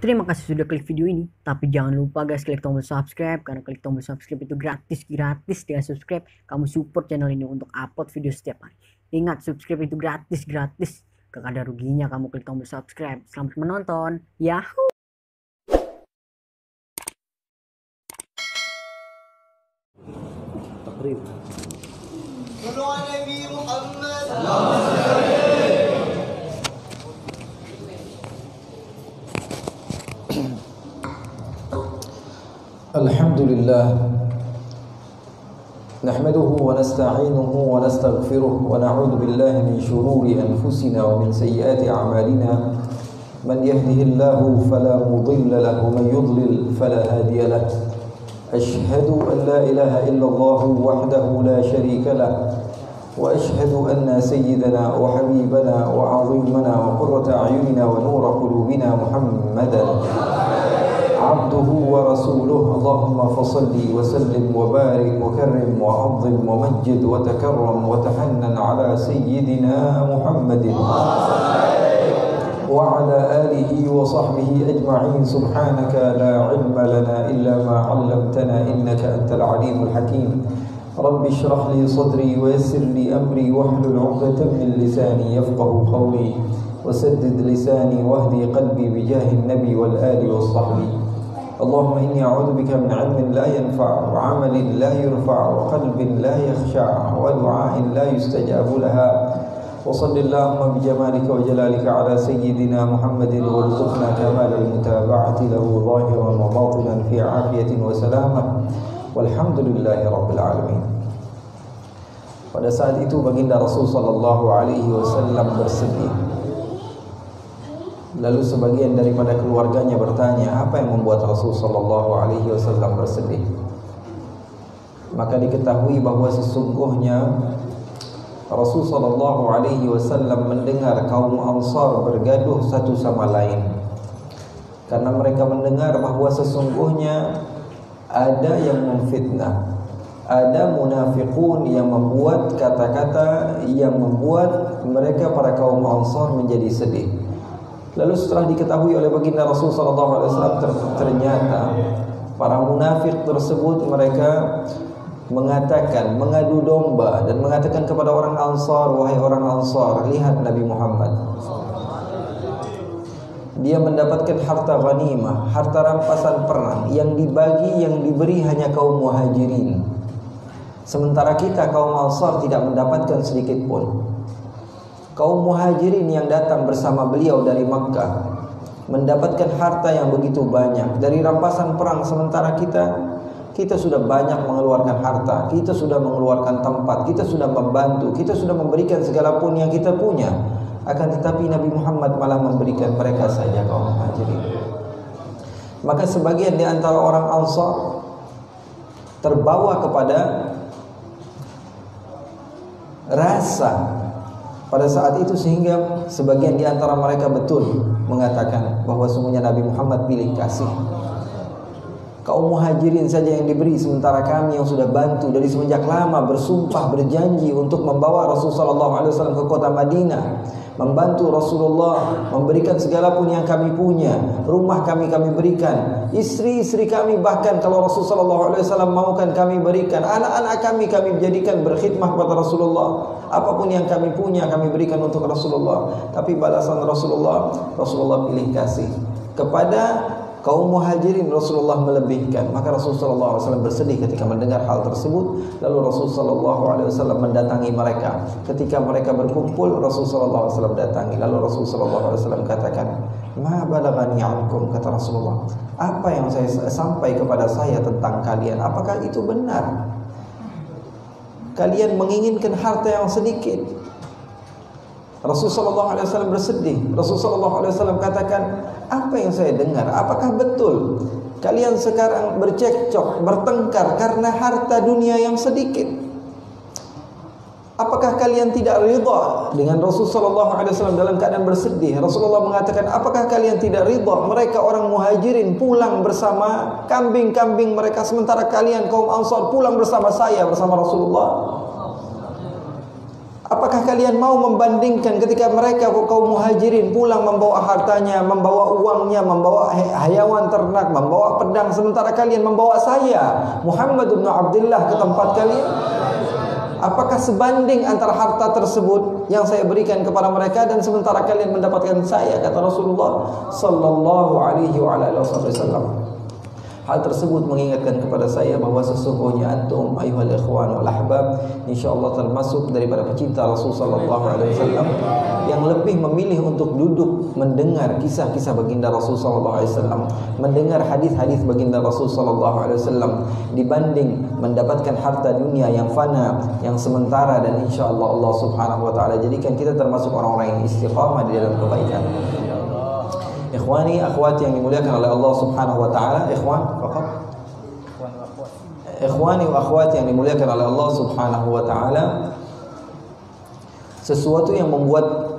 Terima kasih sudah klik video ini, tapi jangan lupa guys klik tombol subscribe, karena klik tombol subscribe itu gratis dengan subscribe kamu support channel ini untuk upload video setiap hari. Ingat, subscribe itu gratis, gak ada ruginya kamu klik tombol subscribe. Selamat menonton, yahoo! تقريبا صلوا على النبي محمد. الحمد لله نحمده ونستعينه ونستغفره ونعوذ بالله من شرور أنفسنا ومن سيئات أعمالنا. من يهده الله فلا مضل له ومن يضلل فلا هادي له. أشهد أن لا إله إلا الله وحده لا شريك له، وأشهد أن سيدنا وحبيبنا وعظيمنا وقرة أعيننا ونور قلوبنا محمدا عبده ورسوله. اللهم فصل وسلم وبارك وكرم وعظم ومجد وتكرم وتحنن على سيدنا محمد وعلى آله وصحبه أجمعين. سبحانك لا علم لنا إلا ما علمتنا إنك أنت العليم الحكيم. رب اشرح لي صدري ويسر لي أمري واحلل عقدة من لساني يفقه قولي وسدد لساني واهدي قلبي بجاه النبي والآل والصحب. اللهم إني أعوذ بك من علم لا ينفع وعمل لا يرفع وقلب لا يخشع ودعاء لا يستجاب لها. وصل اللهم بجمالك وجلالك على سيدنا محمد وارزقنا كمال المتابعة له ظاهرا وباطنا في عافية وسلامة والحمد لله رب العالمين. Pada saat itu baginda Rasul sallallahu alaihi wasallam bersedih. Lalu sebagian daripada keluarganya bertanya, apa yang membuat Rasul sallallahu alaihi wasallam bersedih? Maka diketahui bahwa sesungguhnya Rasul sallallahu alaihi wasallam mendengar kaum Ansar bergaduh satu sama lain. Karena mereka mendengar bahwa sesungguhnya ada yang memfitnah, ada munafiqun yang membuat kata-kata yang membuat mereka para kaum Ansar menjadi sedih. Lalu setelah diketahui oleh baginda Rasul sallallahu alaihi wasallam, ternyata para munafik tersebut mereka mengatakan, mengadu domba dan mengatakan kepada orang Ansar, wahai orang Ansar, lihat Nabi Muhammad, dia mendapatkan harta ghanimah, harta rampasan perang yang dibagi, yang diberi hanya kaum muhajirin, sementara kita kaum Ansar tidak mendapatkan sedikit pun. Kaum muhajirin yang datang bersama beliau dari Makkah mendapatkan harta yang begitu banyak dari rampasan perang, sementara kita sudah banyak mengeluarkan harta, kita sudah mengeluarkan tempat, kita sudah membantu, kita sudah memberikan segala pun yang kita punya. Akan tetapi Nabi Muhammad malah memberikan mereka saja kaum muhajirin. Maka sebagian di antara orang Ansar terbawa kepada rasa pada saat itu, sehingga sebagian di antara mereka betul mengatakan bahwa semuanya Nabi Muhammad pilih kasih. Kaum muhajirin saja yang diberi, sementara kami yang sudah bantu dari semenjak lama bersumpah berjanji untuk membawa Rasulullah SAW ke kota Madinah, membantu Rasulullah, memberikan segala pun yang kami punya, rumah kami berikan, istri-istri kami, bahkan kalau Rasulullah SAW maukan kami berikan, anak-anak kami jadikan berkhidmah kepada Rasulullah. Apapun yang kami punya kami berikan untuk Rasulullah. Tapi balasan Rasulullah pilih kasih kepada kaum muhajirin. Rasulullah melebihkan. Maka Rasulullah SAW bersedih ketika mendengar hal tersebut. Lalu Rasulullah SAW mendatangi mereka. Ketika mereka berkumpul, Rasulullah SAW datangi. Lalu Rasulullah SAW katakan, ma balagani ankum, kata Rasulullah, apa yang saya sampai kepada saya tentang kalian, apakah itu benar? Kalian menginginkan harta yang sedikit. Rasulullah SAW bersedih. Rasulullah SAW katakan, apa yang saya dengar, apakah betul kalian sekarang bercekcok, bertengkar karena harta dunia yang sedikit? Apakah kalian tidak ridha dengan Rasulullah SAW dalam keadaan bersedih? Rasulullah mengatakan, apakah kalian tidak ridha mereka orang muhajirin pulang bersama kambing-kambing mereka, sementara kalian kaum Ansar pulang bersama saya, bersama Rasulullah? Apakah kalian mau membandingkan ketika mereka kaum muhajirin pulang membawa hartanya, membawa uangnya, membawa hayawan ternak, membawa pedang, sementara kalian membawa saya, Muhammad bin Abdullah, ke tempat kalian? Apakah sebanding antara harta tersebut yang saya berikan kepada mereka dan sementara kalian mendapatkan saya, kata Rasulullah sallallahu alaihi wasallam. Hal tersebut mengingatkan kepada saya bahwa sesungguhnya antum ayuhal ikhwan wal ahbab insyaallah termasuk daripada pecinta Rasul sallallahu alaihi wasallam yang lebih memilih untuk duduk mendengar kisah-kisah baginda Rasul sallallahu alaihi wasallam, mendengar hadis-hadis baginda Rasul sallallahu alaihi wasallam dibanding mendapatkan harta dunia yang fana, yang sementara. Dan insyaallah Allah Subhanahu wa taala jadikan kita termasuk orang-orang yang istiqamah di dalam kebaikan. Ikhwani, akhwati yang dimuliakan oleh Allah Subhanahu wa taala, ikhwani wa akhwati yang dimuliakan oleh Allah Subhanahu wa taala, sesuatu yang membuat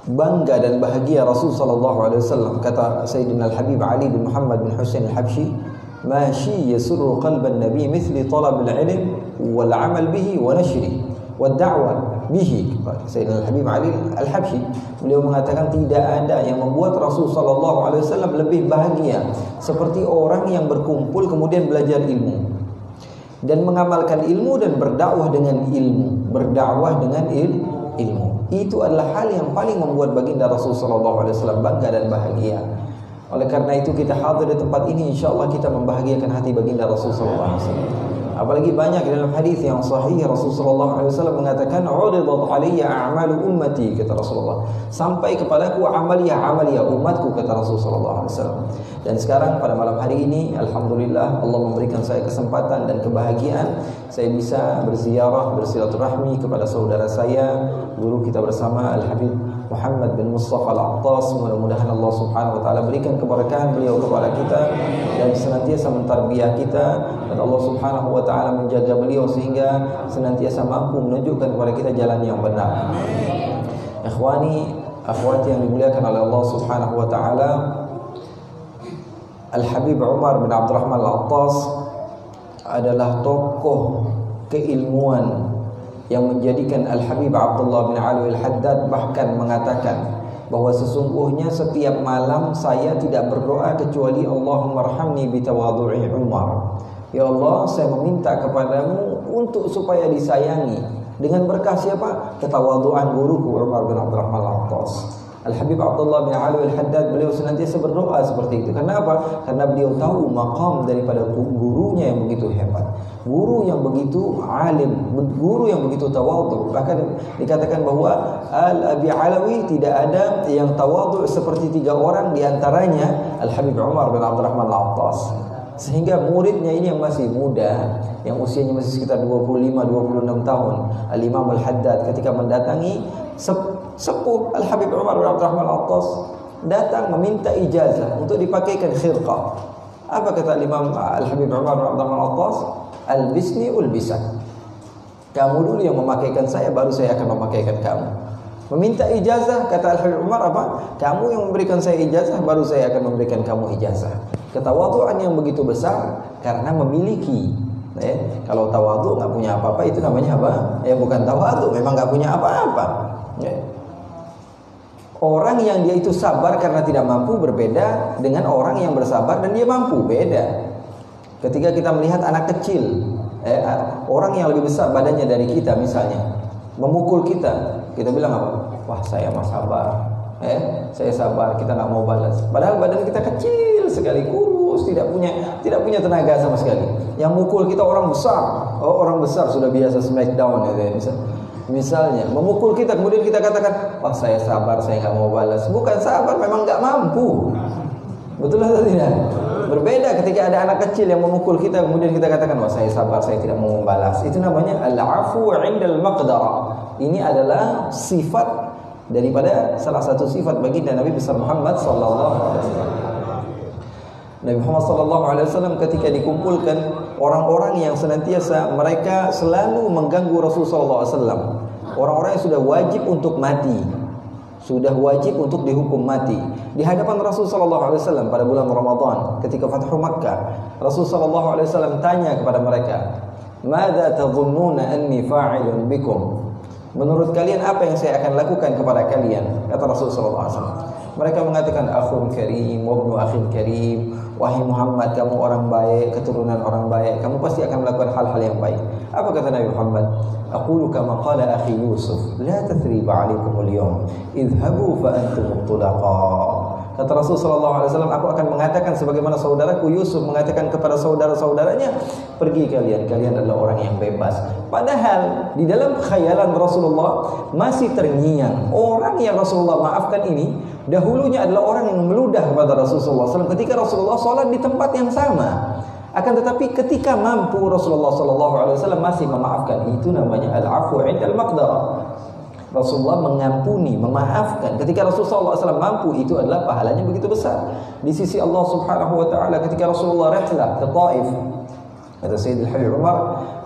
bangga dan bahagia Rasul sallallahu alaihi wasallam, kata Sayyidina Al-Habib Ali bin Muhammad bin Husain Al-Habsyi, "Ma syi yasurru qalban nabi mithli talab al-ilm wal 'amal bihi wa nashrihi wa da'wah bihi." Sayyidina Al-Habib Ali Al-Habsyi, beliau mengatakan tidak ada yang membuat Rasul sallallahu alaihi wasallam lebih bahagia seperti orang yang berkumpul kemudian belajar ilmu dan mengamalkan ilmu dan berdakwah dengan ilmu, berdakwah dengan ilmu. Itu adalah hal yang paling membuat baginda Rasul sallallahu alaihi wasallam bangga dan bahagia. Oleh karena itu kita hadir di tempat ini, insyaallah kita membahagiakan hati baginda Rasul sallallahu alaihi wasallam. Apalagi banyak dalam hadis yang sahih Rasulullah sallallahu alaihi wasallam mengatakan, "Uridat alayya a'malu ummati," kata Rasulullah, sampai kepadaku amalia umatku, kata Rasulullah sallallahu alaihi wasallam. Dan sekarang pada malam hari ini alhamdulillah Allah memberikan saya kesempatan dan kebahagiaan saya bisa berziarah, bersilaturahmi kepada saudara saya, guru kita bersama Al-Habib Muhammad bin Mustafa Al-Attas. Mudah-mudahan Allah Subhanahu wa taala berikan keberkahan beliau kepada kita dan senantiasa mentarbiyah kita, dan Allah Subhanahu wa taala menjaga beliau sehingga senantiasa mampu menunjukkan kepada kita jalan yang benar. Ikhwani, akhwati yang dimuliakan oleh Allah Subhanahu wa taala, Al-Habib Umar bin Abdurrahman Al-Attas adalah tokoh keilmuan yang menjadikan Al-Habib Abdullah bin Ali Al-Haddad bahkan mengatakan bahwa sesungguhnya setiap malam saya tidak berdoa kecuali Allahumma arhamni bitawadhu'i Umar. Ya Allah, saya meminta kepadamu untuk supaya disayangi dengan berkah siapa? Ketawadhu'an guruku Umar bin Abdurrahman Al-Attas. Al-Habib Abdullah bin Ali Al-Haddad beliau senantiasa berdoa seperti itu. Kenapa? Karena beliau tahu maqam daripada gurunya yang begitu hebat, guru yang begitu alim, guru yang begitu tawadhu. Bahkan dikatakan bahwa Al-Abi Alawi tidak ada yang tawadhu seperti tiga orang, diantaranya Al-Habib Umar bin Abdurrahman Al-Attas. Sehingga muridnya ini yang masih muda, yang usianya masih sekitar 25-26 tahun, Al-Imam Al-Haddad, ketika mendatangi sepuh Al-Habib Umar bin Abdurrahman Al-Attas, datang meminta ijazah untuk dipakaikan khirqah. Apa kata Imam Al-Habib Umar bin Abdurrahman Al-Attas? Albisni ulbisak. Kamu dulu yang memakaikan saya, baru saya akan memakaikan kamu. Meminta ijazah, kata Al-Habib Umar apa? Kamu yang memberikan saya ijazah, baru saya akan memberikan kamu ijazah. Ketawadhuan yang begitu besar karena memiliki. Kalau tawadhu nggak punya apa-apa itu namanya apa? Bukan tawadhu, memang nggak punya apa-apa. Orang yang dia itu sabar karena tidak mampu berbeda dengan orang yang bersabar dan dia mampu, beda. Ketika kita melihat anak kecil, orang yang lebih besar badannya dari kita misalnya, memukul kita, kita bilang apa? Wah, saya mah sabar. Saya sabar, kita nggak mau balas. Padahal badan kita kecil sekali, kurus, tidak punya tenaga sama sekali. Yang mukul kita orang besar. Oh, orang besar sudah biasa smackdown misalnya memukul kita, kemudian kita katakan, wah saya sabar, saya nggak mau balas. Bukan sabar, memang nggak mampu. Betul atau tidak? Berbeda ketika ada anak kecil yang memukul kita, kemudian kita katakan, wah saya sabar, saya tidak mau membalas. Itu namanya al-afu 'indal maqdara. Ini adalah sifat daripada salah satu sifat baginda Nabi besar Muhammad sallallahu alaihi wasallam. Nabi Muhammad sallallahu alaihi wasallam ketika dikumpulkan orang-orang yang senantiasa mereka selalu mengganggu Rasulullah sallallahu alaihi wasallam, orang-orang yang sudah wajib untuk mati, sudah wajib untuk dihukum mati, di hadapan Rasul sallallahu alaihi wasallam pada bulan Ramadan ketika Fathu Makkah, Rasul sallallahu alaihi wasallam tanya kepada mereka, "Madza tadhunnuna anni fa'ilun bikum?" Menurut kalian apa yang saya akan lakukan kepada kalian? Kata Rasulullah SAW. Mereka mengatakan akhun karim, wabnu akhin karim. Wahai Muhammad, kamu orang baik, keturunan orang baik, kamu pasti akan melakukan hal-hal yang baik. Apa kata Nabi Muhammad? Aqulu kama qala akhi Yusuf, la tathriba 'alaikum al-yawm, idhabu fa antum tulaqa. Kata Rasulullah SAW, aku akan mengatakan sebagaimana saudaraku Yusuf mengatakan kepada saudara-saudaranya, pergi kalian, kalian adalah orang yang bebas. Padahal di dalam khayalan Rasulullah masih terngiang orang yang Rasulullah maafkan ini dahulunya adalah orang yang meludah kepada Rasulullah SAW ketika Rasulullah sholat di tempat yang sama. Akan tetapi ketika mampu Rasulullah SAW masih memaafkan. Itu namanya al-afu 'indal maqdarah. Rasulullah mengampuni, memaafkan. Ketika Rasulullah SAW mampu, itu adalah pahalanya begitu besar di sisi Allah Subhanahu wa taala. Ketika Rasulullah rihlah ke Taif, kata Sayyidul Habib Umar,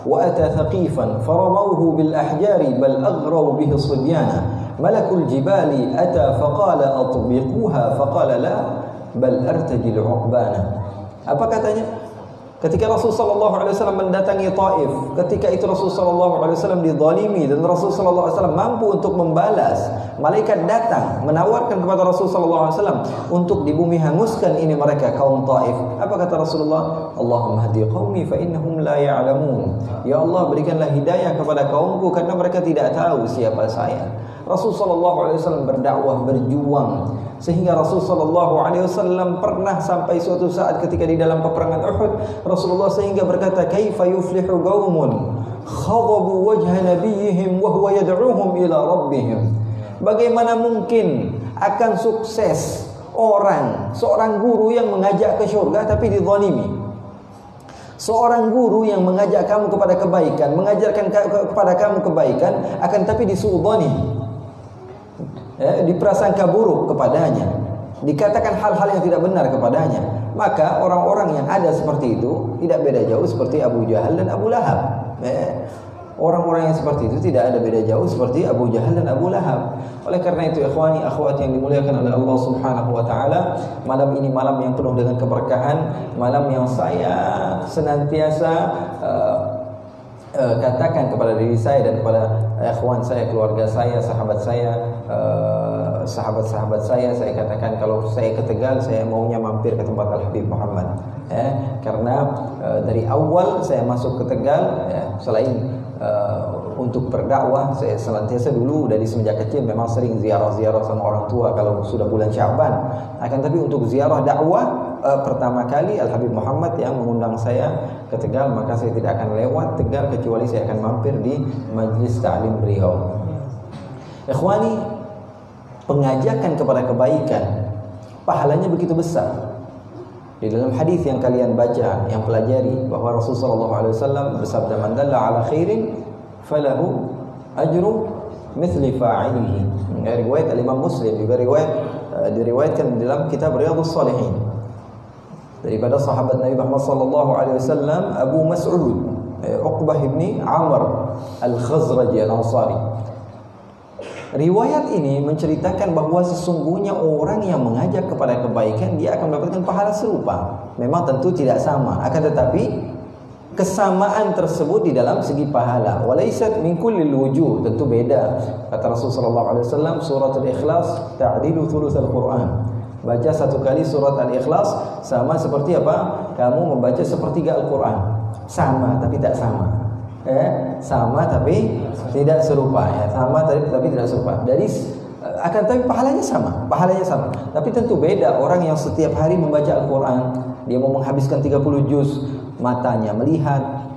wa ata thaqifan faramawhu bil ahjari bal aghraw bihi sibyana malakul jibali ata faqala atbiquha faqala la bal artajil uqbana. Apa katanya? Ketika Rasulullah SAW mendatangi Taif, ketika itu Rasulullah SAW dizalimi dan Rasulullah SAW mampu untuk membalas, malaikat datang menawarkan kepada Rasulullah SAW untuk di bumi hanguskan ini mereka kaum Taif. Apa kata Rasulullah? Allahumma hadi qaumi fa innahum la ya'lamun. Ya Allah, berikanlah hidayah kepada kaumku karena mereka tidak tahu siapa saya. Rasulullah SAW berdakwah, berjuang, sehingga Rasulullah SAW pernah sampai suatu saat ketika di dalam peperangan Uhud, Rasulullah sehingga berkata, kaifa yuflihu qaumun khadabu wajha nabiyihim wa huwa yad'uhum ila rabbihim. Bagaimana mungkin akan sukses seorang guru yang mengajak ke surga tapi dizalimi? Seorang guru yang mengajak kamu kepada kebaikan, mengajarkan kepada kamu kebaikan, akan tapi disuudhani, diprasangka buruk kepadanya, dikatakan hal-hal yang tidak benar kepadanya. Maka orang-orang yang ada seperti itu tidak beda jauh seperti Abu Jahal dan Abu Lahab. Orang-orang yang seperti itu tidak ada beda jauh seperti Abu Jahal dan Abu Lahab. Oleh karena itu, ikhwani akhwat yang dimuliakan oleh Allah Subhanahu wa taala, malam ini malam yang penuh dengan keberkahan, malam yang saya senantiasa katakan kepada diri saya dan kepada ikhwan saya, keluarga saya, sahabat-sahabat saya katakan kalau saya ke Tegal, saya maunya mampir ke tempat Al-Habib Muhammad. Karena dari awal saya masuk ke Tegal, selain untuk berdakwah, saya senantiasa dulu dari semenjak kecil memang sering ziarah-ziarah sama orang tua kalau sudah bulan Sya'ban. Akan tapi untuk ziarah dakwah, pertama kali Al-Habib Muhammad yang mengundang saya ke Tegal, maka saya tidak akan lewat Tegal kecuali saya akan mampir di majlis ta'lim beliau. Ikhwani, pengajakan kepada kebaikan pahalanya begitu besar. Di dalam hadis yang kalian baca, yang pelajari, bahwa Rasulullah SAW bersabda, man dalla ala khairin falahu ajru mithli fa'ilihi. Riwayat Imam Muslim, juga diriwayatkan dalam kitab Riyadhus Shalihin daripada sahabat Nabi Muhammad SAW, Abu Mas'ud Uqbah ibni Amr Al-Khazraji Al-Ansari. Riwayat ini menceritakan bahwa sesungguhnya orang yang mengajak kepada kebaikan, dia akan mendapatkan pahala serupa. Memang tentu tidak sama, akan tetapi kesamaan tersebut di dalam segi pahala. Walaysat min kullil wujuh, tentu beda. Kata Rasulullah SAW, surat Al-Ikhlas ta'dilu thulutsal Quran. Baca satu kali surat Al-Ikhlas sama seperti apa? Kamu membaca sepertiga Al-Quran. Sama tapi tak sama. Sama tapi tidak serupa, sama tapi tidak serupa. Jadi akan tapi pahalanya sama. Tapi tentu beda orang yang setiap hari membaca Al-Quran, dia mau menghabiskan 30 juz, matanya melihat,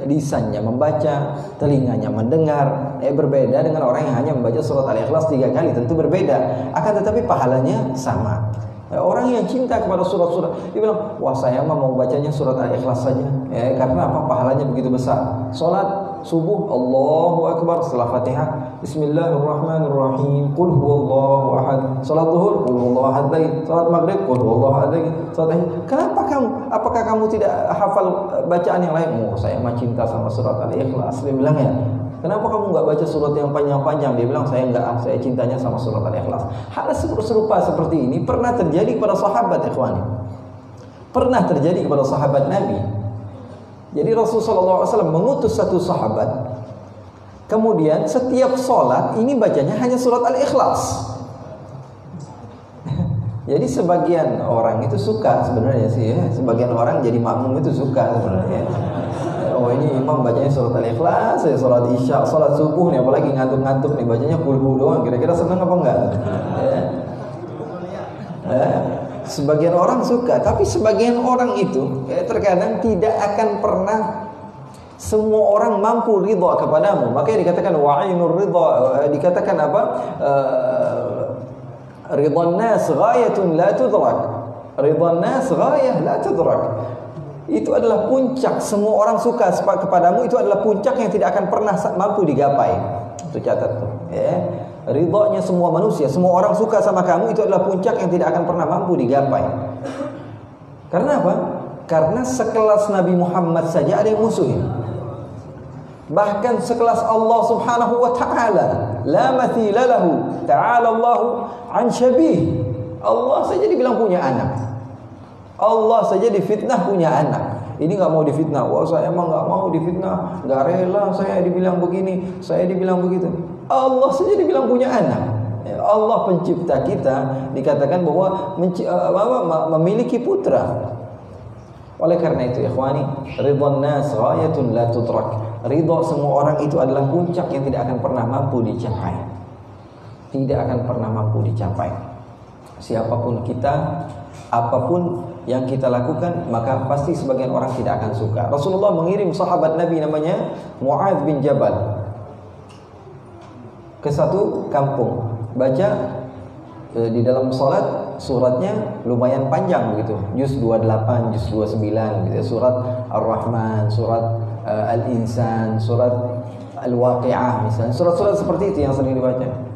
lisannya membaca, telinganya mendengar, berbeda dengan orang yang hanya membaca surat Al-Ikhlas 3 kali, tentu berbeda. Akan tetapi pahalanya sama. Orang yang cinta kepada surat-surat, dia bilang, wah saya mah mau bacanya surat Al-Ikhlas saja. Karena apa? Pahalanya begitu besar. Salat subuh, Allahu Akbar, setelah Fatihah, Bismillahirrahmanirrahim, Qul huwallahu ahad. Salat zuhur, Qul huwallahu ahad lagi. Salat maghrib, Qul huwallahu ahad lagi. Salat Isya. Kenapa kamu? Apakah kamu tidak hafal bacaan yang lain? Oh, saya mah cinta sama surat Al-Ikhlas. Dia bilang, ya. Kenapa kamu enggak baca surat yang panjang-panjang? Dia bilang, saya enggak, saya cintanya sama surat Al-Ikhlas. Hal serupa seperti ini pernah terjadi kepada sahabat, ikhwani. Pernah terjadi kepada sahabat Nabi. Jadi Rasulullah SAW mengutus satu sahabat Kemudian setiap sholat ini bacanya hanya surat Al-Ikhlas. Jadi sebagian orang itu suka sebenarnya sih ya. Sebagian orang jadi makmum itu suka sebenarnya. Oh ini imam bacanya surat Al-Ikhlas, ya, sholat isya, sholat subuh nih, apalagi ngantuk-ngantuk nih bacanya kulhu doang. Kira-kira senang apa enggak? Sebagian orang suka, tapi sebagian orang itu terkadang tidak akan pernah semua orang mampu ridha kepadamu. Makanya dikatakan wa'inur ridha, dikatakan apa? Ridhan nas ghayatun la tudrak. Ridhan nas ghayah la tudrak. Itu adalah puncak, semua orang suka kepadamu, itu adalah puncak yang tidak akan pernah mampu digapai. Itu catat tuh, ya. Ridhonya semua manusia, semua orang suka sama kamu, itu adalah puncak yang tidak akan pernah mampu digapai. Karena apa? Karena sekelas Nabi Muhammad saja ada yang musuhin. Bahkan sekelas Allah Subhanahu wa ta'ala, la mathila lahu, ta'ala Allahu an syabih. Allah saja dibilang punya anak. Allah saja difitnah punya anak. Ini nggak mau difitnah. Wah, saya emang nggak mau difitnah, nggak rela saya dibilang begini, saya dibilang begitu. Allah saja dibilang punya anak. Allah pencipta kita dikatakan bahwa memiliki putra. Oleh karena itu, ikhwani, ridwan nas ghayatun la tudrak. Ridha semua orang itu adalah puncak yang tidak akan pernah mampu dicapai. Tidak akan pernah mampu dicapai. Siapapun kita, apapun yang kita lakukan, maka pasti sebagian orang tidak akan suka. Rasulullah mengirim sahabat Nabi namanya Mu'adz bin Jabal ke satu kampung. Baca di dalam salat, suratnya lumayan panjang begitu. Juz 28, juz 29 gitu. Surat Ar-Rahman, surat Al-Insan, surat Al-Waqi'ah misalnya. Surat-surat seperti itu yang sering dibaca.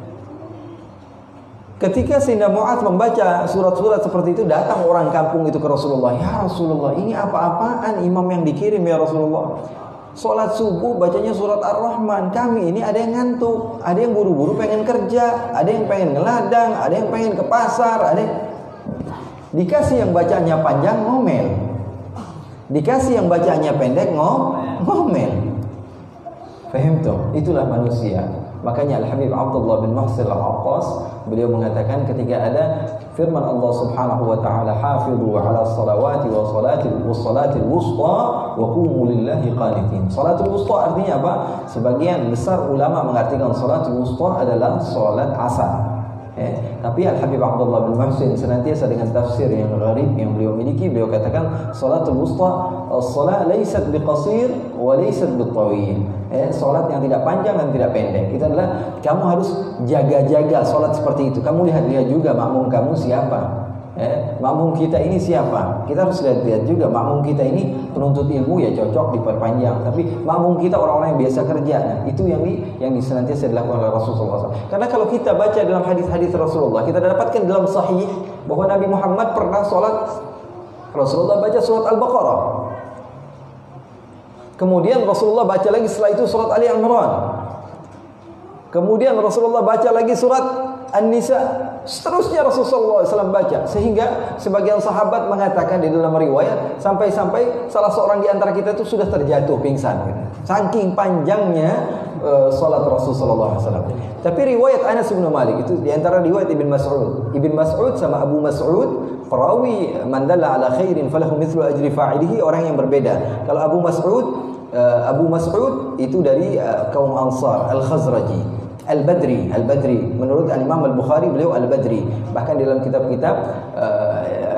Ketika Sayyidina Mu'adz membaca surat-surat seperti itu, datang orang kampung itu ke Rasulullah. Ya Rasulullah, ini apa-apaan imam yang dikirim ya Rasulullah? Salat subuh bacanya surat Ar-Rahman. Kami ini ada yang ngantuk, ada yang buru-buru pengen kerja, ada yang pengen ngeladang, ada yang pengen ke pasar, ada yang... Dikasih yang bacanya panjang, ngomel. Dikasih yang bacanya pendek, ngomel. Faham tuh? Itulah manusia. Makanya Al-Habib Abdullah bin Muhsin Al-Attas, beliau mengatakan ketika ada firman Allah Subhanahu wa taala, "Hafizu 'ala shalawati wa salatil wusta wa qumu lillahi qanitin." Salatul wusta artinya apa? Sebagian besar ulama mengartikan salatul wusta adalah salat asar. Tapi Al-Habib Abdullah bin Muhsin senantiasa dengan tafsir yang gharib yang beliau miliki, beliau katakan salatul wusta, as-salat laysat biqasir wa laysat bitawil. Salat yang tidak panjang dan tidak pendek. Itu adalah kamu harus jaga-jaga salat seperti itu. Kamu lihat-lihat juga makmum kamu siapa. Makmum kita ini siapa? Kita harus lihat-lihat juga makmum kita ini penuntut ilmu ya cocok diperpanjang. Tapi makmum kita orang-orang yang biasa kerja. Nah, itu yang senantiasa dilakukan oleh Rasulullah SAW. Karena kalau kita baca dalam hadis-hadis Rasulullah, kita dapatkan dalam sahih bahwa Nabi Muhammad pernah sholat, Rasulullah baca surat Al-Baqarah. Kemudian Rasulullah baca lagi setelah itu surat Ali Imran. Kemudian Rasulullah baca lagi surat An-Nisa. Seterusnya Rasulullah SAW baca, sehingga sebagian sahabat mengatakan di dalam riwayat sampai-sampai salah seorang di antara kita itu sudah terjatuh pingsan, saking panjangnya salat Rasulullah SAW. Tapi riwayat Anas bin Malik itu di antara riwayat Ibn Mas'ud. Ibn Mas'ud sama Abu Mas'ud, perawi man dalla ala khairin falahu mithlu ajri fa'ilihi, orang yang berbeda. Kalau Abu Mas'ud itu dari kaum Ansar Al-Khazraji. Al-Badri, menurut Imam Al-Bukhari beliau Al-Badri. Bahkan di dalam kitab-kitab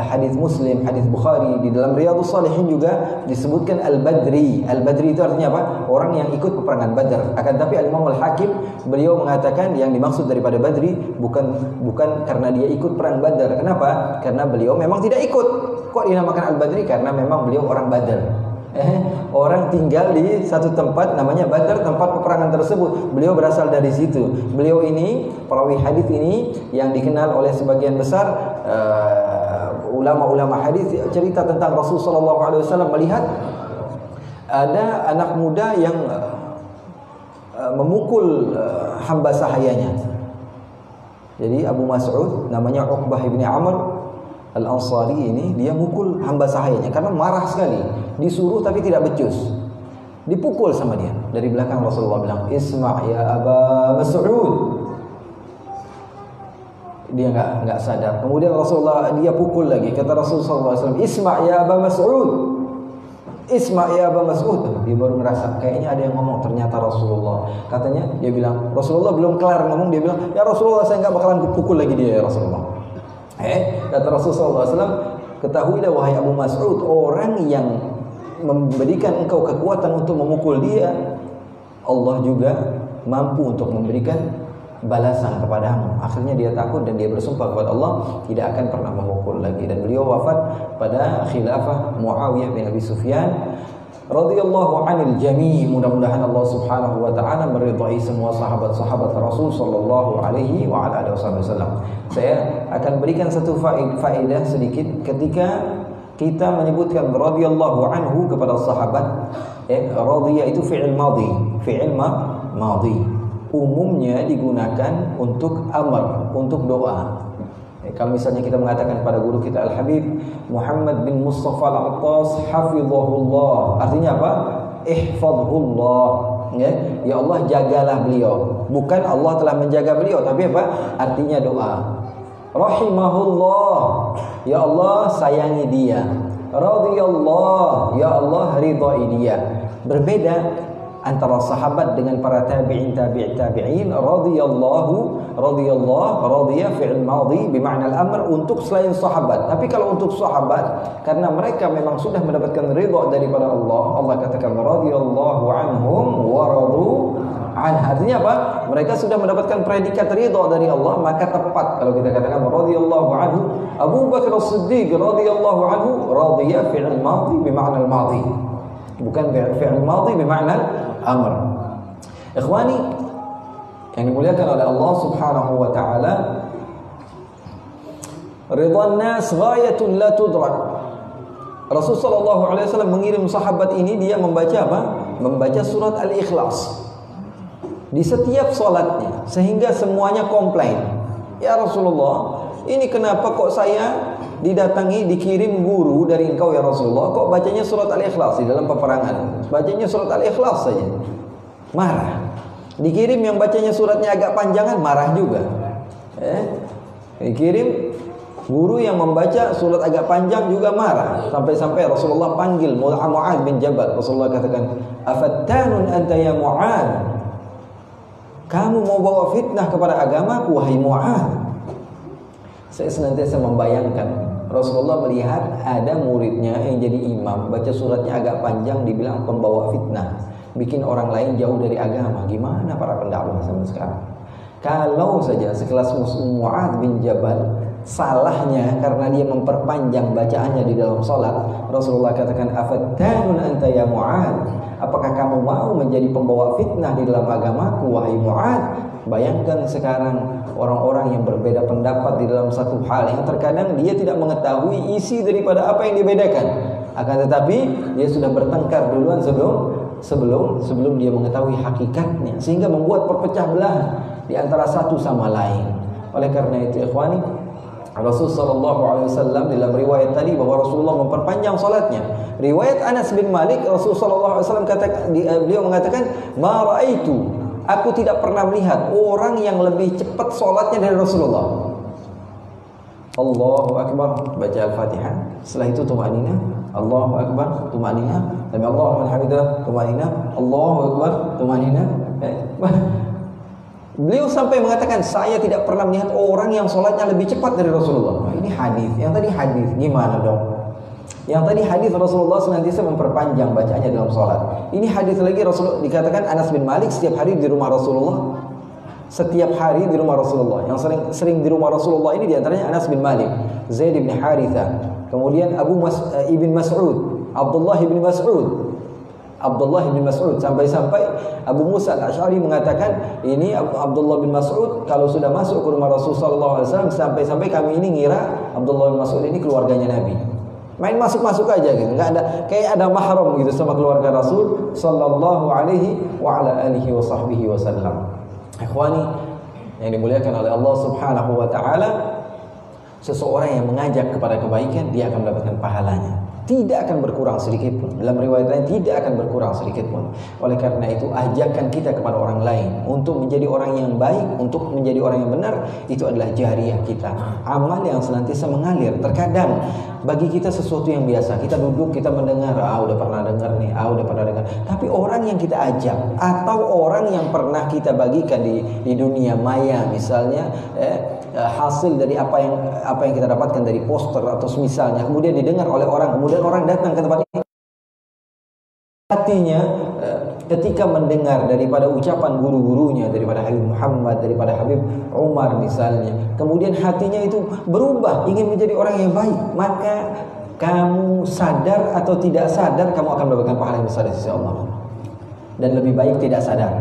hadis Muslim, hadis Bukhari, di dalam Riyadhus Shalihin juga disebutkan Al-Badri. Al-Badri itu artinya apa? Orang yang ikut peperangan Badar. Akan tapi Imam Al-Hakim beliau mengatakan yang dimaksud daripada Badri bukan karena dia ikut perang Badar. Kenapa? Karena beliau memang tidak ikut. Kok dinamakan Al-Badri? Karena memang beliau orang Badar. Orang tinggal di satu tempat namanya Badar, tempat peperangan tersebut. Beliau berasal dari situ. Beliau ini, perawi hadis ini yang dikenal oleh sebagian besar ulama-ulama hadis, cerita tentang Rasulullah SAW melihat ada anak muda yang memukul hamba sahayanya. Jadi Abu Mas'ud namanya Uqbah bin Amr Al-Ansari ini, dia mukul hamba sahayanya karena marah sekali. Disuruh tapi tidak becus. Dipukul sama dia. Dari belakang Rasulullah bilang, "Isma' ya Aba Mas'ud." Dia nggak sadar. Kemudian Rasulullah dia pukul lagi. Kata Rasulullah SAW, "Isma' ya Aba Mas'ud." Isma' ya Aba Mas'ud. Dia baru ngerasa kayaknya ada yang ngomong, ternyata Rasulullah. Katanya dia bilang, Rasulullah belum kelar ngomong, dia bilang, "Ya Rasulullah, saya nggak bakalan pukul lagi dia ya Rasulullah." Kata Rasulullah SAW, "Ketahuilah wahai Abu Mas'ud, orang yang memberikan engkau kekuatan untuk memukul dia, Allah juga mampu untuk memberikan balasan kepadamu." Akhirnya dia takut dan dia bersumpah kepada Allah tidak akan pernah memukul lagi. Dan beliau wafat pada khilafah Muawiyah bin Abi Sufyan radhiyallahu anil jami'. Mudah-mudahan Allah Subhanahu wa taala meridhai semua sahabat-sahabat Rasul sallallahu alaihi wa ala alihi wasallam. Saya akan berikan satu faedah sedikit ketika kita menyebutkan radhiyallahu anhu kepada sahabat. Radhiya itu fi'il madhi, fi'il madhi. Umumnya digunakan untuk amar, untuk doa. Kalau misalnya kita mengatakan pada guru kita Al-Habib Muhammad bin Mustafa Al-Attas hafizahullah, artinya apa? Ihfadhullah. Ya Allah jagalah beliau. Bukan Allah telah menjaga beliau, tapi apa? Artinya doa. Rahimahullah, ya Allah sayangi dia. Radhiyallah, ya Allah ridhai dia. Berbeda antara sahabat dengan para tabi'in tabi'in. Radhiya fi'il madhi bimakna al-amr untuk selain sahabat. Tapi kalau untuk sahabat, karena mereka memang sudah mendapatkan ridha daripada Allah, Allah katakan radhiyallahu anhum wa radu an. Artinya apa? Mereka sudah mendapatkan predikat ridha dari Allah, maka tepat kalau kita katakan radhiyallahu anhu. Abu Bakar As-Siddiq radhiyallahu anhu, radhiya fi'il madhi bimakna al-madhi, bukan fi'il madhi bimakna amr. Ikhwani yang dimuliakan oleh Allah Subhanahu wa taala, ridwan nas ghayatun la tudrak. Rasul sallallahu alaihi wasallam mengirim sahabat ini, dia membaca apa? Membaca surat Al-Ikhlas di setiap salatnya, sehingga semuanya komplain. Ya Rasulullah, ini kenapa kok saya didatangi, dikirim guru dari engkau ya Rasulullah, kok bacanya surat Al-Ikhlas di dalam peperangan? Bacanya surat Al-Ikhlas saja. Marah. Dikirim yang bacanya suratnya agak panjangan, marah juga. Dikirim guru yang membaca surat agak panjang juga marah. Sampai-sampai Rasulullah panggil Mu'adz bin Jabal. Rasulullah katakan, "Afattanun anta ya Mu'adz?" Kamu mau bawa fitnah kepada agamaku wahai Mu'adz? Saya senantiasa membayangkan Rasulullah melihat ada muridnya yang jadi imam, baca suratnya agak panjang, dibilang pembawa fitnah, bikin orang lain jauh dari agama. Gimana para pendakwah zaman sekarang? Kalau saja sekelas Mu'adz bin Jabal salahnya karena dia memperpanjang bacaannya di dalam salat, Rasulullah katakan, "Afattanun anta ya Mu'adz?" Apakah kamu mau menjadi pembawa fitnah di dalam agamaku wahai Mu'adz? Bayangkan sekarang orang-orang yang berbeda pendapat di dalam satu hal yang terkadang dia tidak mengetahui isi daripada apa yang dibedakan, akan tetapi dia sudah bertengkar duluan sebelum dia mengetahui hakikatnya, sehingga membuat perpecah belahan di antara satu sama lain. Oleh karena itu ikhwani, Rasul sallallahu alaihi wasallam dalam riwayat tadi bahwa Rasulullah memperpanjang salatnya. Riwayat Anas bin Malik, Rasul sallallahu alaihi wasallam beliau mengatakan, "Ma raaitu," aku tidak pernah melihat orang yang lebih cepat salatnya dari Rasulullah. Allahu akbar, baca Al-Fatihah. Setelah itu tumanina, Allahu akbar, tumanina. Sami Allahu liman hamidah, tumanina. Allahu akbar, tumanina. Beliau sampai mengatakan, saya tidak pernah melihat orang yang sholatnya lebih cepat dari Rasulullah. Ini hadis. Yang tadi hadis, gimana dong? Yang tadi hadis Rasulullah senantiasa memperpanjang bacaannya dalam sholat. Ini hadis lagi Rasulullah, dikatakan Anas bin Malik setiap hari di rumah Rasulullah. Setiap hari di rumah Rasulullah. Yang sering di rumah Rasulullah ini diantaranya Anas bin Malik, Zaid bin Haritha, kemudian ibn Mas'ud, Abdullah bin Mas'ud, sampai-sampai Abu Musa Al-Asy'ari mengatakan, ini Abdullah bin Mas'ud kalau sudah masuk ke rumah Rasulullah SAW, sampai-sampai kami ini ngira Abdullah bin Mas'ud ini keluarganya Nabi. Main masuk-masuk aja gitu, nggak ada kayak ada mahram gitu sama keluarga Rasul sallallahu alaihi wa ala alihi wa sahbihi wasallam. Ikhwani yang dimuliakan oleh Allah Subhanahu wa taala, Seseorang yang mengajak kepada kebaikan, dia akan mendapatkan pahalanya. Tidak akan berkurang sedikit pun. Dalam riwayat lain, tidak akan berkurang sedikit pun. Oleh karena itu, ajakan kita kepada orang lain untuk menjadi orang yang baik, untuk menjadi orang yang benar, itu adalah jariyah kita. Amal yang senantiasa mengalir. Terkadang bagi kita sesuatu yang biasa, kita duduk, kita mendengar, udah pernah dengar nih, udah pernah dengar. Tapi orang yang kita ajak, atau orang yang pernah kita bagikan di dunia maya misalnya, hasil dari apa yang kita dapatkan dari poster atau misalnya, kemudian didengar oleh orang, kemudian orang datang ke tempat ini, hatinya ketika mendengar daripada ucapan guru-gurunya, daripada Habib Muhammad, daripada Habib Umar misalnya, kemudian hatinya itu berubah, ingin menjadi orang yang baik, maka kamu sadar atau tidak sadar, kamu akan mendapatkan pahala yang besar di sisi Allah. Dan lebih baik tidak sadar.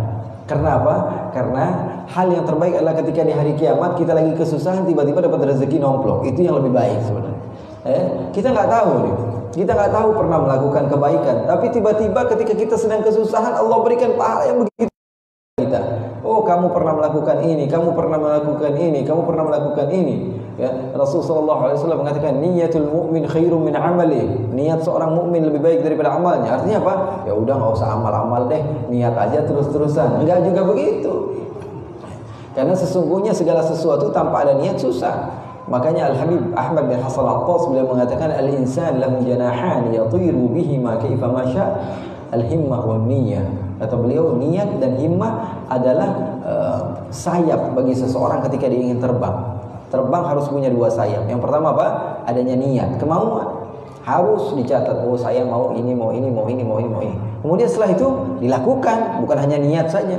Karena apa? Karena hal yang terbaik adalah ketika di hari kiamat kita lagi kesusahan, tiba-tiba dapat rezeki nomplok. Itu yang lebih baik sebenarnya. Kita nggak tahu nih. Kita nggak tahu pernah melakukan kebaikan, tapi tiba-tiba ketika kita sedang kesusahan, Allah berikan pahala yang begitu kita. Oh, kamu pernah melakukan ini, kamu pernah melakukan ini, kamu pernah melakukan ini. Ya, Rasulullah SAW mengatakan, niyatul mu'min khairum min amali. Niat seorang mukmin lebih baik daripada amalnya. Artinya apa? Ya udah, nggak usah amal-amal deh, niat aja terus-terusan. Enggak juga begitu. Karena sesungguhnya segala sesuatu tanpa ada niat susah. Makanya Al-Habib Ahmad bin Hasan Al-Attas beliau mengatakan, al-insan lahu janahan yatiru bihima kaifa ma syaa, al-himmah wan niyyah. Kata beliau, niat dan himmah adalah sayap bagi seseorang ketika dia ingin terbang. Terbang harus punya dua sayap. Yang pertama apa? Adanya niat, kemauan. Harus dicatat, oh saya mau ini, mau ini, mau ini, mau ini, mau ini. Kemudian setelah itu dilakukan, bukan hanya niat saja.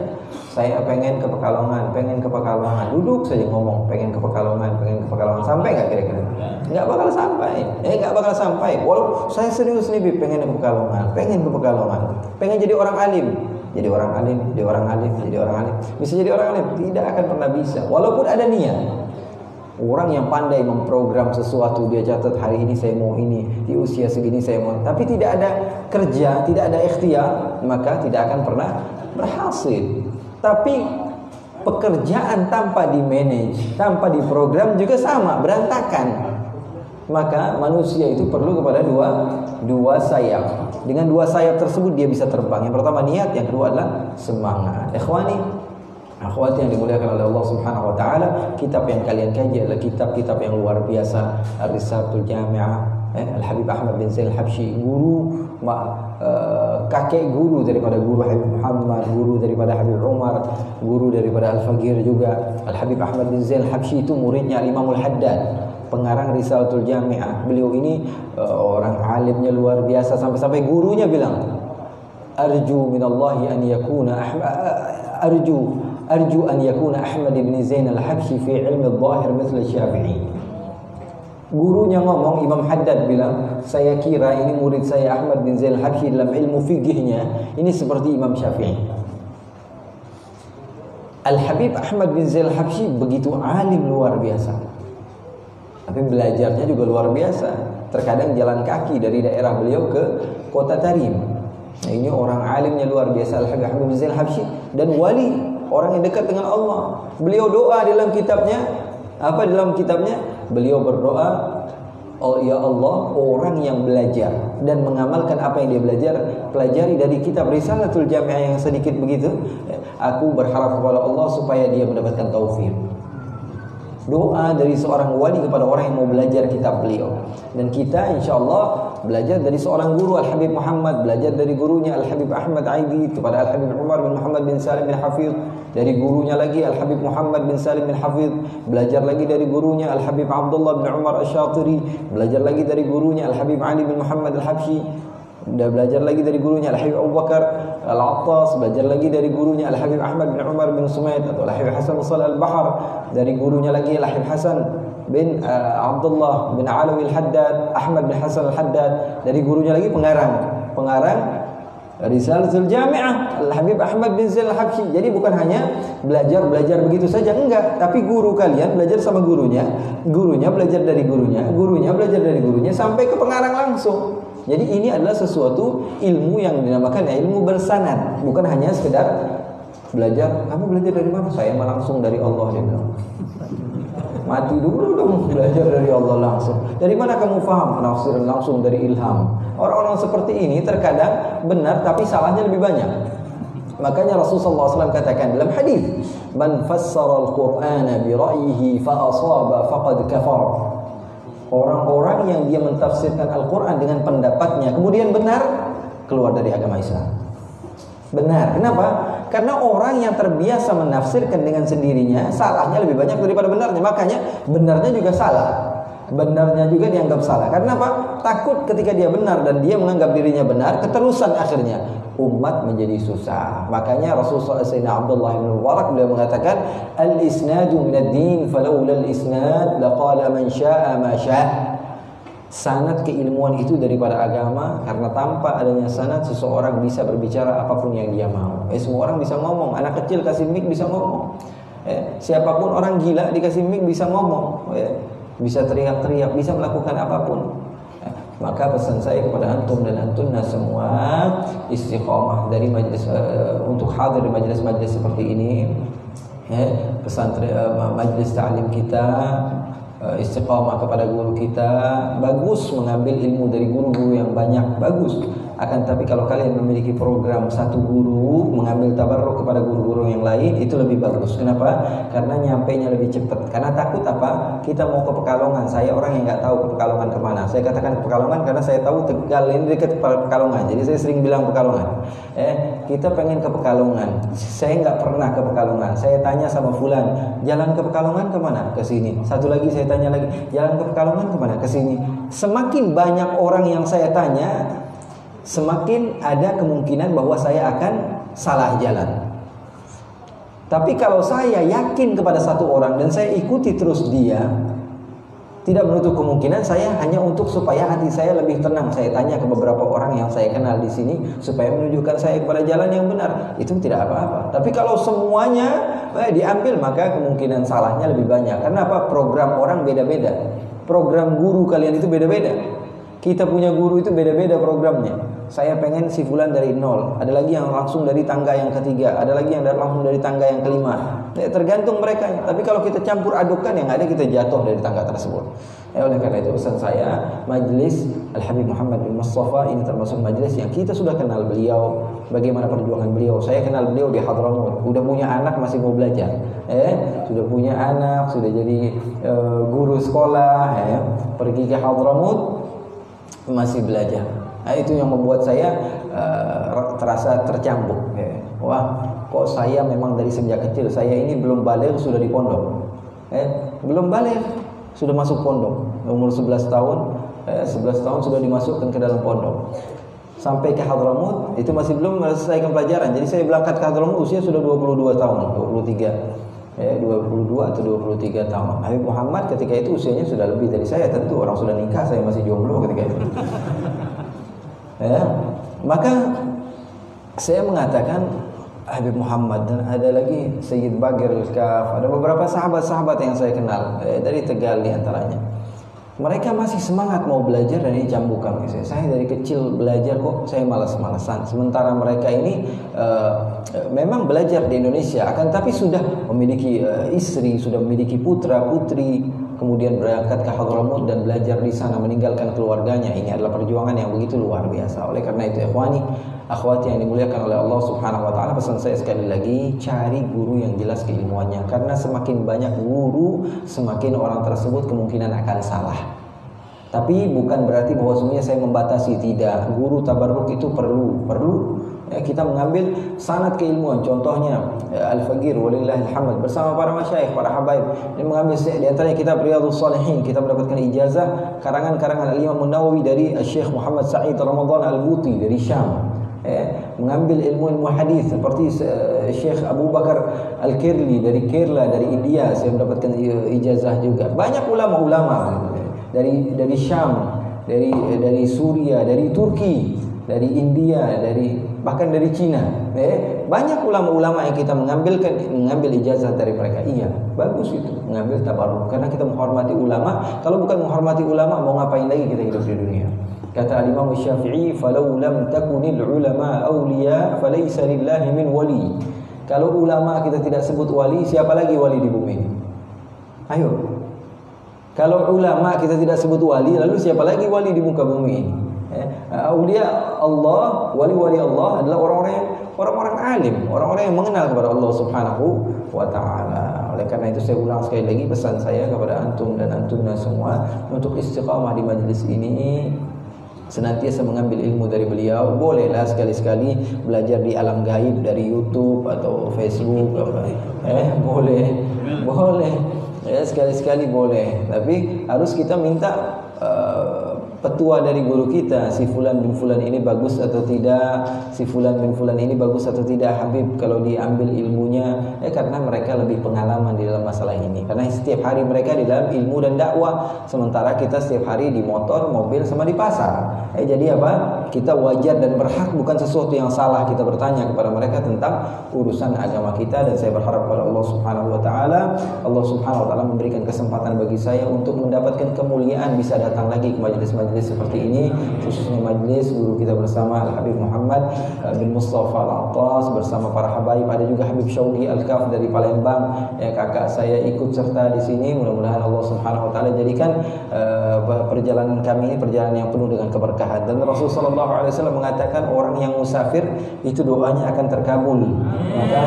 Saya pengen ke Pekalongan, pengen ke Pekalongan. Duduk saja ngomong, pengen ke Pekalongan, pengen ke Pekalongan. Sampai nggak kira-kira? Nggak bakal sampai. Nggak bakal sampai. Walau saya serius nih, pengen ke Pekalongan, pengen ke Pekalongan. Pengen jadi orang alim. Jadi orang alim, jadi orang alim, jadi orang alim. Bisa jadi orang alim? Tidak akan pernah bisa. Walaupun ada niat. Orang yang pandai memprogram sesuatu, dia catat hari ini saya mau ini, di usia segini saya mau, tapi tidak ada kerja, tidak ada ikhtiar, maka tidak akan pernah berhasil. Tapi pekerjaan tanpa di-manage, tanpa diprogram juga sama, berantakan. Maka manusia itu perlu kepada dua sayap. Dengan dua sayap tersebut dia bisa terbang. Yang pertama niat, yang kedua adalah semangat. Ikhwani, akhwati yang dimuliakan oleh Allah Subhanahu wa taala, kitab yang kalian kaji adalah kitab-kitab yang luar biasa. Ar-Risalatul Jami'ah, Al-Habib Ahmad bin Zain Al-Habsyi, kakek guru daripada guru Habib Muhammad, guru daripada Habib Umar, guru daripada Al-Faqir juga. Al-Habib Ahmad bin Zain Al-Habsyi itu muridnya Al-Imam Al-Haddad, pengarang Risalatul Jami'ah. Beliau ini orang alimnya luar biasa, sampai-sampai gurunya bilang, arju minallahi an yakuna arju an yakuna Ahmad bin Zain Al-Habsyi fi ilmi al-zahir mithla Syafi'i. Gurunya ngomong, Imam Haddad bilang, saya kira ini murid saya Ahmad bin Zain Al-Habsyi dalam ilmu fikihnya ini seperti Imam Syafi'i. Al-Habib Ahmad bin Zain Al-Habsyi begitu alim luar biasa, tapi belajarnya juga luar biasa. Terkadang jalan kaki dari daerah beliau ke kota Tarim. Nah, ini orang alimnya luar biasa, Al-Habib Ahmad bin Zain Al-Habsyi, dan wali, orang yang dekat dengan Allah. Beliau doa dalam kitabnya, apa dalam kitabnya? Beliau berdoa, oh ya Allah, orang yang belajar dan mengamalkan apa yang dia belajar, pelajari dari kitab Risalatul Jami'ah yang sedikit begitu, aku berharap kepada Allah supaya dia mendapatkan taufik. Doa dari seorang wali kepada orang yang mau belajar kitab beliau. Dan kita insyaAllah belajar dari seorang guru, Al-Habib Muhammad, belajar dari gurunya Al-Habib Ahmad Aidi kepada Al-Habib Umar bin Muhammad bin Salim bin Hafidh, dari gurunya lagi Al-Habib Muhammad bin Salim bin Hafidh, belajar lagi dari gurunya Al-Habib Abdullah bin Umar Asy-Syatiri, belajar lagi dari gurunya Al-Habib Ali bin Muhammad Al-Habsyi, belajar lagi dari gurunya Al-Habib Abu Bakar Al-Attas, belajar lagi dari gurunya Al-Habib Ahmad bin Umar bin Sumaid atau Al-Habib Hasan Shalih Al-Bahar, dari gurunya lagi Al-Habib Hasan bin Abdullah bin Alawi Al-Haddad, Ahmad bin Hasan Al-Haddad, dari gurunya lagi pengarang Risalatul Jami'ah Al-Habib Ahmad bin Zain Al-Habsyi. Jadi bukan hanya belajar begitu saja, enggak, tapi guru kalian belajar sama gurunya, gurunya belajar dari gurunya, gurunya belajar dari gurunya sampai ke pengarang langsung. Jadi ini adalah sesuatu ilmu yang dinamakan ilmu bersanad, bukan hanya sekedar belajar. Kamu belajar dari mana? Saya mah langsung dari Allah, dia bilang. Mati dulu dong, belajar dari Allah langsung. Dari mana kamu paham? Penafsiran langsung dari ilham. Orang-orang seperti ini terkadang benar tapi salahnya lebih banyak. Makanya Rasulullah SAW katakan dalam hadis, "Man fassara al-Qur'ana bi ra'yihi fa asaba faqad kafar." Orang-orang yang dia mentafsirkan Al-Qur'an dengan pendapatnya kemudian benar, keluar dari agama Islam. Benar. Kenapa? Karena orang yang terbiasa menafsirkan dengan sendirinya, salahnya lebih banyak daripada benarnya. Makanya benarnya juga salah. Benarnya juga dianggap salah. Karena apa? Takut ketika dia benar dan dia menganggap dirinya benar, keterusan akhirnya umat menjadi susah. Makanya Rasulullah Sayyidina Abdullah bin Mubarak beliau mengatakan, "Al-isnadu minad din, falawla al-isnad laqala man syaa ma syaa." Sanad keilmuan itu daripada agama, karena tanpa adanya sanad seseorang bisa berbicara apapun yang dia mau. Semua orang bisa ngomong, anak kecil kasih mic bisa ngomong. Siapapun orang gila dikasih mic bisa ngomong. Bisa teriak-teriak, bisa melakukan apapun. Maka pesan saya kepada antum dan antunna semua, istiqomah dari majelis untuk hadir di majelis-majelis seperti ini. Pesantren majelis ta'lim kita, istiqamah kepada guru kita. Bagus mengambil ilmu dari guru-guru yang banyak, bagus. Akan tapi kalau kalian memiliki program satu guru mengambil tabarruk kepada guru-guru yang lain, itu lebih bagus. Kenapa? Karena nyampainya lebih cepat. Karena takut apa? Kita mau ke Pekalongan, saya orang yang nggak tahu ke Pekalongan kemana. Saya katakan ke Pekalongan karena saya tahu Tegal ini dekat Pekalongan, jadi saya sering bilang Pekalongan. Kita pengen ke Pekalongan, saya nggak pernah ke Pekalongan. Saya tanya sama fulan, jalan ke Pekalongan kemana? Ke sini. Satu lagi saya tanya lagi, jalan ke Pekalongan kemana? Ke sini. Semakin banyak orang yang saya tanya, semakin ada kemungkinan bahwa saya akan salah jalan. Tapi kalau saya yakin kepada satu orang dan saya ikuti terus dia, tidak menutup kemungkinan saya hanya untuk supaya hati saya lebih tenang. Saya tanya ke beberapa orang yang saya kenal di sini supaya menunjukkan saya kepada jalan yang benar. Itu tidak apa-apa. Tapi kalau semuanya diambil, maka kemungkinan salahnya lebih banyak. Karena apa? Program orang beda-beda. Program guru kalian itu beda-beda. Kita punya guru itu beda-beda programnya. Saya pengen si fulan dari nol. Ada lagi yang langsung dari tangga yang ketiga. Ada lagi yang langsung dari tangga yang kelima. Tergantung mereka. Tapi kalau kita campur adukkan, yang ada kita jatuh dari tangga tersebut. Oleh karena itu pesan saya, Majlis Al-Habib Muhammad bin Mustafa ini termasuk majlis yang kita sudah kenal beliau, bagaimana perjuangan beliau. Saya kenal beliau di Hadramut. Udah punya anak masih mau belajar. Sudah punya anak, sudah jadi guru sekolah. Pergi ke Hadramut masih belajar. Nah, itu yang membuat saya terasa tercambuk. Wah, kok saya memang dari sejak kecil, saya ini belum balik sudah di pondok. Belum balik sudah masuk pondok. Umur 11 tahun, 11 tahun sudah dimasukkan ke dalam pondok. Sampai ke Hadramut itu masih belum menyelesaikan pelajaran. Jadi saya berangkat ke Hadramut usia sudah 22 tahun, 23. 22 atau 23 tahun. Habib Muhammad ketika itu usianya sudah lebih dari saya. Tentu orang sudah nikah, saya masih jomblo ketika itu. Maka saya mengatakan Habib Muhammad, dan ada lagi Sayyid Bagir Al-Kaf, ada beberapa sahabat-sahabat yang saya kenal dari Tegal di antaranya. Mereka masih semangat mau belajar dari jambu kami. Saya dari kecil belajar kok, saya malas-malasan. Sementara mereka ini memang belajar di Indonesia, akan tapi sudah memiliki istri, sudah memiliki putra-putri, kemudian berangkat ke Hadramut dan belajar di sana, meninggalkan keluarganya. Ini adalah perjuangan yang begitu luar biasa. Oleh karena itu, ikhwani, akhwati yang dimuliakan oleh Allah Subhanahu wa taala, pesan saya sekali lagi, cari guru yang jelas keilmuannya. Karena semakin banyak guru, semakin orang tersebut kemungkinan akan salah. Tapi bukan berarti bahwa semuanya saya membatasi, tidak. Guru tabarruk itu perlu. Kita mengambil sanad keilmuan. Contohnya Al-Faqir walillahil hamd bersama para masyayikh, para habaib. Dia mengambil di antaranya kitab Riyadhus Shalihin. Kita mendapatkan ijazah karangan-karangan Al-Imam An-Nawawi dari Syekh Muhammad Sa'id Ramadan Al-Buti dari Syam. Mengambil ilmu hadis seperti Syekh Abu Bakar Al-Kirli dari Kerala, dari India. Saya mendapatkan ijazah juga. Banyak ulama-ulama dari Syam, dari Suria, dari Turki, dari India, bahkan dari Cina. Banyak ulama-ulama yang kita mengambil ijazah dari mereka. Iya, bagus itu, mengambil tabarruk, karena kita menghormati ulama. Kalau bukan menghormati ulama, mau ngapain lagi kita hidup di dunia? Kata Imam Syafi'i, "Falau lam takunil ulama awliya, falaysa lillahi min wali." Kalau ulama kita tidak sebut wali, siapa lagi wali di bumi ini? Ayo, Kalau ulama kita tidak sebut wali, lalu siapa lagi wali di muka bumi ini? Aulia Allah, wali-wali Allah adalah orang-orang alim, orang-orang yang mengenal kepada Allah Subhanahu wa taala. Oleh karena itu saya ulang sekali lagi pesan saya kepada antum dan antumna semua untuk istiqamah di majlis ini, senantiasa mengambil ilmu dari beliau. Bolehlah sekali-sekali belajar di alam gaib dari YouTube atau Facebook, boleh ya, sekali-sekali boleh, tapi harus kita minta petua dari guru kita, si fulan bin fulan ini bagus atau tidak, si fulan bin fulan ini bagus atau tidak Habib kalau diambil ilmunya, karena mereka lebih pengalaman di dalam masalah ini, karena setiap hari mereka di dalam ilmu dan dakwah, sementara kita setiap hari di motor, mobil, sama di pasar. Jadi apa? Kita wajar dan berhak, bukan sesuatu yang salah kita bertanya kepada mereka tentang urusan agama kita. Dan saya berharap kepada Allah Subhanahu wa taala, Allah Subhanahu wa taala memberikan kesempatan bagi saya untuk mendapatkan kemuliaan bisa datang lagi ke majelis-majelis seperti ini, khususnya majelis guru kita bersama Al-Habib Muhammad bin Mustafa Al-Attas bersama para habaib. Ada juga Habib Syauqi Al-Kaf dari Palembang, kakak saya ikut serta di sini. Mudah-mudahan Allah Subhanahu wa taala jadikan perjalanan kami ini perjalanan yang penuh dengan keberkahan. Dan Rasulullah SAW mengatakan orang yang musafir itu doanya akan terkabul. Maka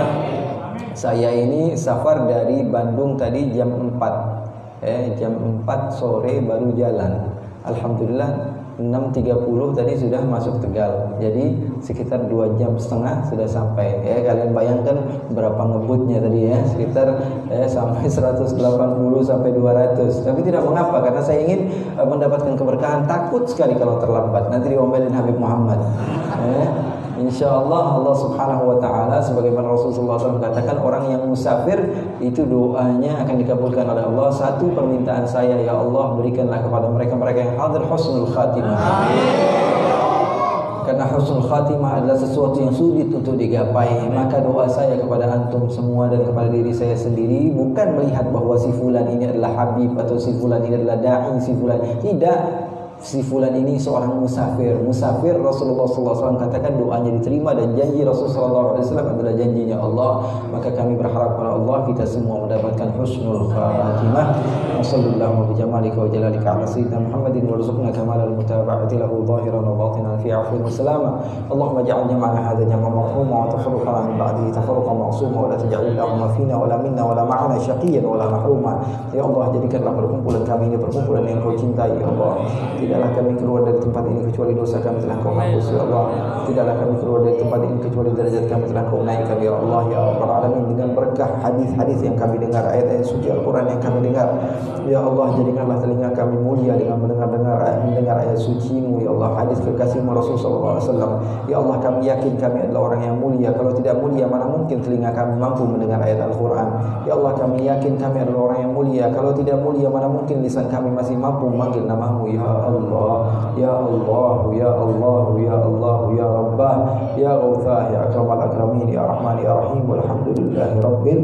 saya ini safar dari Bandung tadi jam 4 jam 4 sore baru jalan. Alhamdulillah 6.30 tadi sudah masuk Tegal. Jadi sekitar 2 jam setengah sudah sampai. Kalian bayangkan berapa ngebutnya tadi ya, sekitar sampai 180 sampai 200. Tapi tidak mengapa, karena saya ingin mendapatkan keberkahan. Takut sekali kalau terlambat, nanti diomelin Habib Muhammad. InsyaAllah Allah Subhanahu wa ta'ala, sebagaimana Rasulullah SAW katakan, orang yang musafir itu doanya akan dikabulkan oleh Allah. Satu permintaan saya, ya Allah berikanlah kepada mereka yang hadir husnul khatimah. Karena husnul khatimah adalah sesuatu yang sulit untuk digapai. Maka doa saya kepada antum semua dan kepada diri saya sendiri, bukan melihat bahwa si fulan ini adalah habib atau si fulan ini adalah da'i, si fulan tidak. Si fulan ini seorang musafir. Musafir, Rasulullah SAW katakan doanya diterima, dan janji Rasulullah SAW adalah janjinya Allah. Maka kami berharap kepada Allah kita semua mendapatkan husnul khatimah. Wassallallahu bijamalika wa jalalika ala sayyidina Muhammadin warzuqna kamalal mutaba'ati lahu zahiran wa batinan fi afwin wa salama. Allahumma ja'al jama'ana hadha jama'an marhuma wa tafarruqana min ba'dihi tafarruqan ma'suma wa la taj'al lahumma fina wa la minna wa la ma'ana syaqiyyan wa la mahruma. Ya Allah, jadikanlah perkumpulan kami ini perkumpulan yang Kau cintai ya Allah. Tidaklah kami keluar dari tempat ini kecuali dosa kami telah Kau hapus ya Allah. Tidaklah kami keluar dari tempat ini kecuali derajat kami telah Kau naikkan ya Allah ya Rabbal alamin. Dengan berkah hadis-hadis yang kami dengar, ayat-ayat suci Al-Quran yang kami dengar, ya Allah jadikanlah telinga kami mulia dengan mendengar ayat suci-Mu ya Allah, hadis kekasih-Mu Rasulullah SAW. Ya Allah, kami yakin kami adalah orang yang mulia. Kalau tidak mulia, mana mungkin telinga kami mampu mendengar ayat Al-Quran. Ya Allah, kami yakin kami adalah orang yang mulia. Kalau tidak mulia, mana mungkin lisan kami masih mampu memanggil nama-Mu ya Allah, ya Allah, ya Allah, ya Allah, ya Rabbah, ya Ghawthah, ya Akramal Akramin, ya Rahman, ya Rahim. Walhamdulillahi Rabbil.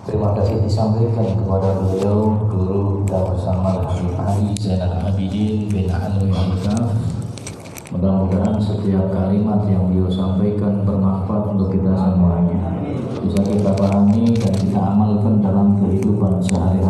Terima kasih disampaikan kepada beliau guru kita bersama Habib Ali Zainal Abidin bin Alwi Al-Kaf. Mudah-mudahan setiap kalimat yang beliau sampaikan bermanfaat untuk kita semuanya, bisa kita pahami dan kita amalkan dalam kehidupan sehari-hari.